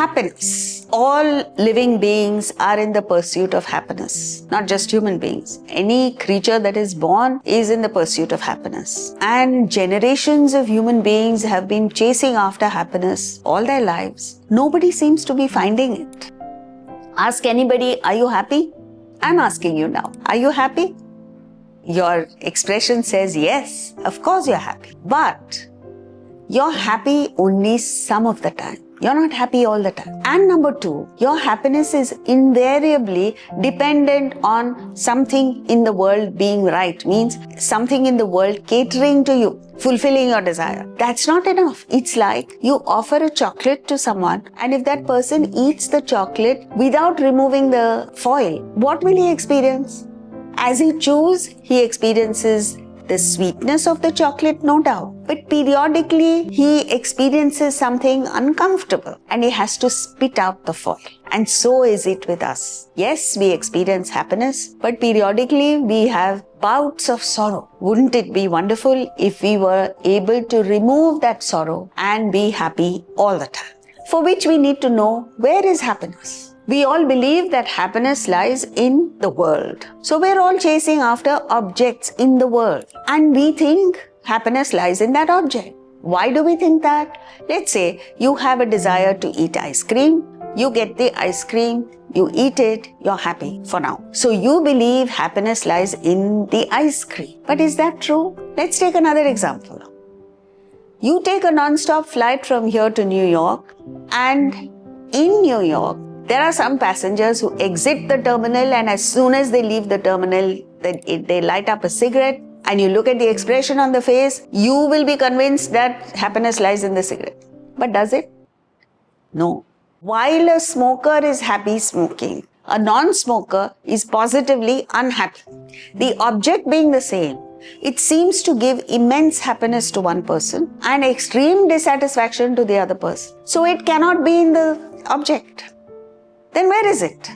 Happiness. All living beings are in the pursuit of happiness, not just human beings. Any creature that is born is in the pursuit of happiness. And generations of human beings have been chasing after happiness all their lives. Nobody seems to be finding it. Ask anybody, are you happy? I'm asking you now, are you happy? Your expression says yes, of course you're happy. But you're happy only some of the time. You're not happy all the time. And number two, your happiness is invariably dependent on something in the world being right. Means something in the world catering to you, fulfilling your desire. That's not enough. It's like you offer a chocolate to someone, and if that person eats the chocolate without removing the foil, what will he experience? As he chews, he experiences the sweetness of the chocolate, no doubt. But periodically, he experiences something uncomfortable and he has to spit out the foil. And so is it with us. Yes, we experience happiness, but periodically we have bouts of sorrow. Wouldn't it be wonderful if we were able to remove that sorrow and be happy all the time? For which we need to know, where is happiness? We all believe that happiness lies in the world. So we're all chasing after objects in the world. And we think happiness lies in that object. Why do we think that? Let's say you have a desire to eat ice cream. You get the ice cream, you eat it, you're happy for now. So you believe happiness lies in the ice cream. But is that true? Let's take another example. You take a non-stop flight from here to New York, and in New York, there are some passengers who exit the terminal, and as soon as they leave the terminal, they light up a cigarette, and you look at the expression on the face, you will be convinced that happiness lies in the cigarette. But does it? No. While a smoker is happy smoking, a non-smoker is positively unhappy. The object being the same, it seems to give immense happiness to one person and extreme dissatisfaction to the other person. So it cannot be in the object. Then where is it?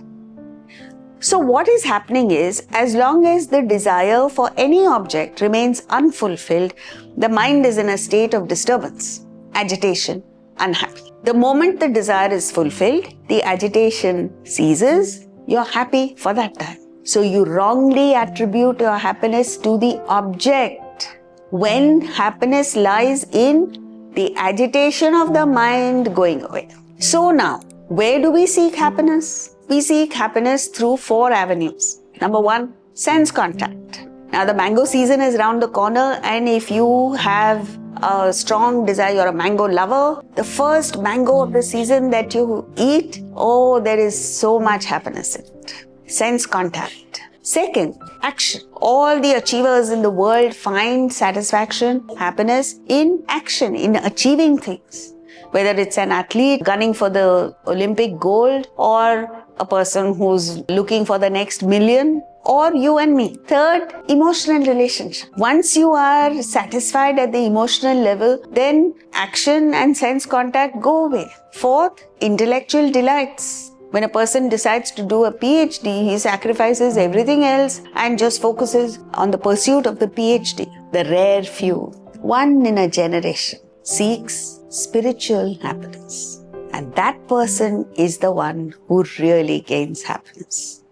So what is happening is, as long as the desire for any object remains unfulfilled, the mind is in a state of disturbance, agitation, unhappy. The moment the desire is fulfilled, the agitation ceases, you're happy for that time. So you wrongly attribute your happiness to the object, when happiness lies in the agitation of the mind going away. So now, where do we seek happiness? We seek happiness through 4 avenues. Number 1, sense contact. Now the mango season is around the corner, and if you have a strong desire, you're a mango lover, the first mango of the season that you eat, oh, there is so much happiness in it. Sense contact. Second, action. All the achievers in the world find satisfaction, happiness in action, in achieving things. Whether it's an athlete gunning for the Olympic gold, or a person who's looking for the next million, or you and me. Third, emotional relationship. Once you are satisfied at the emotional level, then action and sense contact go away. Fourth, intellectual delights. When a person decides to do a PhD, he sacrifices everything else and just focuses on the pursuit of the PhD. The rare few, 1 in a generation, seeks spiritual happiness. And that person is the one who really gains happiness.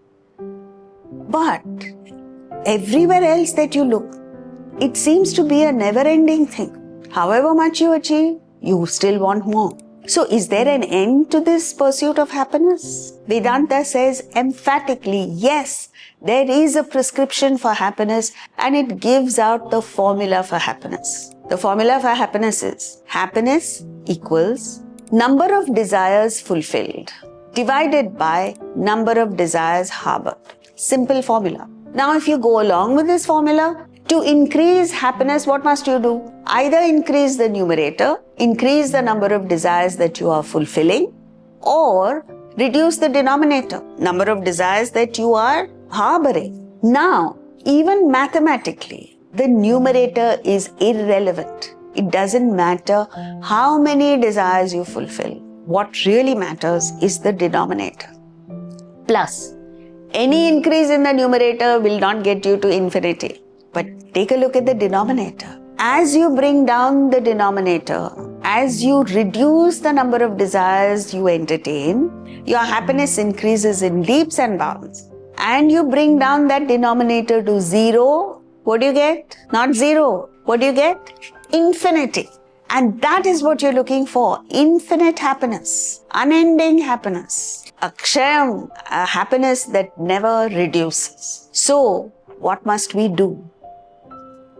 But everywhere else that you look, it seems to be a never-ending thing. However much you achieve, you still want more. So is there an end to this pursuit of happiness? Vedanta says emphatically, yes, there is a prescription for happiness, and it gives out the formula for happiness. The formula for happiness is happiness equals number of desires fulfilled divided by number of desires harbored. Simple formula. Now if you go along with this formula, to increase happiness, what must you do? Either increase the numerator, increase the number of desires that you are fulfilling, or reduce the denominator, number of desires that you are harboring. Now, even mathematically, the numerator is irrelevant. It doesn't matter how many desires you fulfill. What really matters is the denominator. Plus, any increase in the numerator will not get you to infinity. But take a look at the denominator. As you bring down the denominator, as you reduce the number of desires you entertain, your happiness increases in leaps and bounds. And you bring down that denominator to zero, what do you get? Not zero. What do you get? Infinity. And that is what you're looking for. Infinite happiness. Unending happiness. Akshayam, a happiness that never reduces. So, what must we do?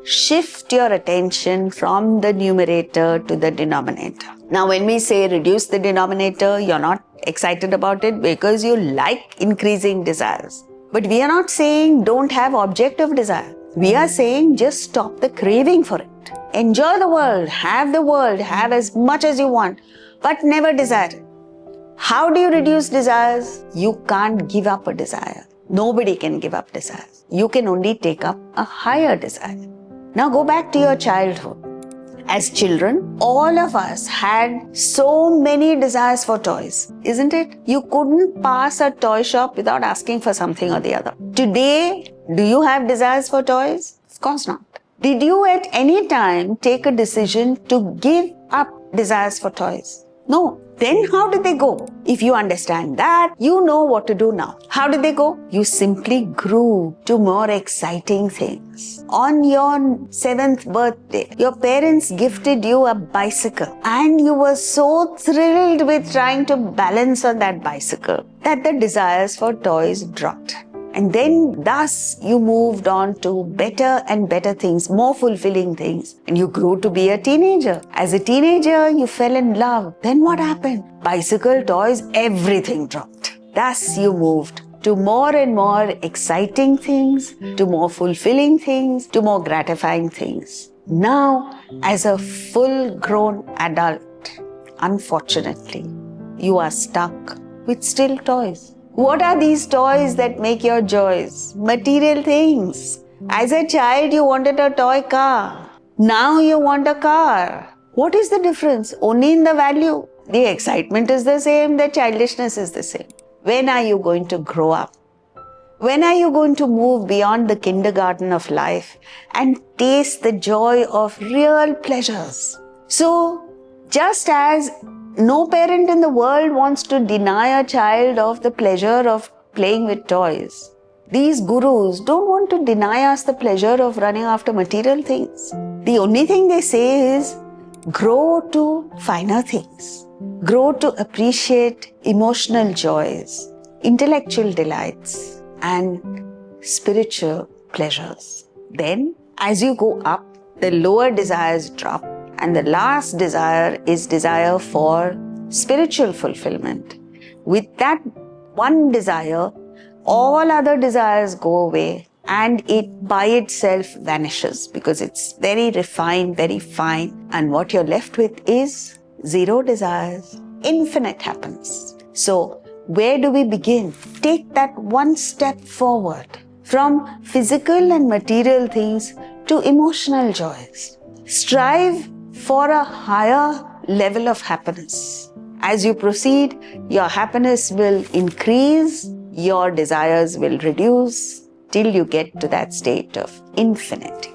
Shift your attention from the numerator to the denominator. Now, when we say reduce the denominator, you're not excited about it because you like increasing desires. But we are not saying don't have object of desire. We are saying just stop the craving for it. Enjoy the world, have as much as you want, but never desire it. How do you reduce desires? You can't give up a desire. Nobody can give up desires. You can only take up a higher desire. Now go back to your childhood. As children, all of us had so many desires for toys, isn't it? You couldn't pass a toy shop without asking for something or the other. Today, do you have desires for toys? Of course not. Did you at any time take a decision to give up desires for toys? No. Then how did they go? If you understand that, you know what to do now. How did they go? You simply grew to more exciting things. On your 7th birthday, your parents gifted you a bicycle and you were so thrilled with trying to balance on that bicycle that the desires for toys dropped. And then thus you moved on to better and better things, more fulfilling things. And you grew to be a teenager. As a teenager, you fell in love. Then what happened? Bicycle, toys, everything dropped. Thus you moved to more and more exciting things, to more fulfilling things, to more gratifying things. Now, as a full-grown adult, unfortunately, you are stuck with still toys. What are these toys that make your joys? Material things. As a child, you wanted a toy car. Now you want a car. What is the difference? Only in the value. The excitement is the same, the childishness is the same. When are you going to grow up? When are you going to move beyond the kindergarten of life and taste the joy of real pleasures? So, just as no parent in the world wants to deny a child of the pleasure of playing with toys, these gurus don't want to deny us the pleasure of running after material things. The only thing they say is grow to finer things. Grow to appreciate emotional joys, intellectual delights, and spiritual pleasures. Then, as you go up, the lower desires drop. And the last desire is desire for spiritual fulfillment. With that one desire, all other desires go away and it by itself vanishes because it's very refined, very fine. And what you're left with is zero desires, infinite happiness. So, where do we begin? Take that one step forward from physical and material things to emotional joys. Strive for a higher level of happiness. As you proceed, your happiness will increase, your desires will reduce till you get to that state of infinity.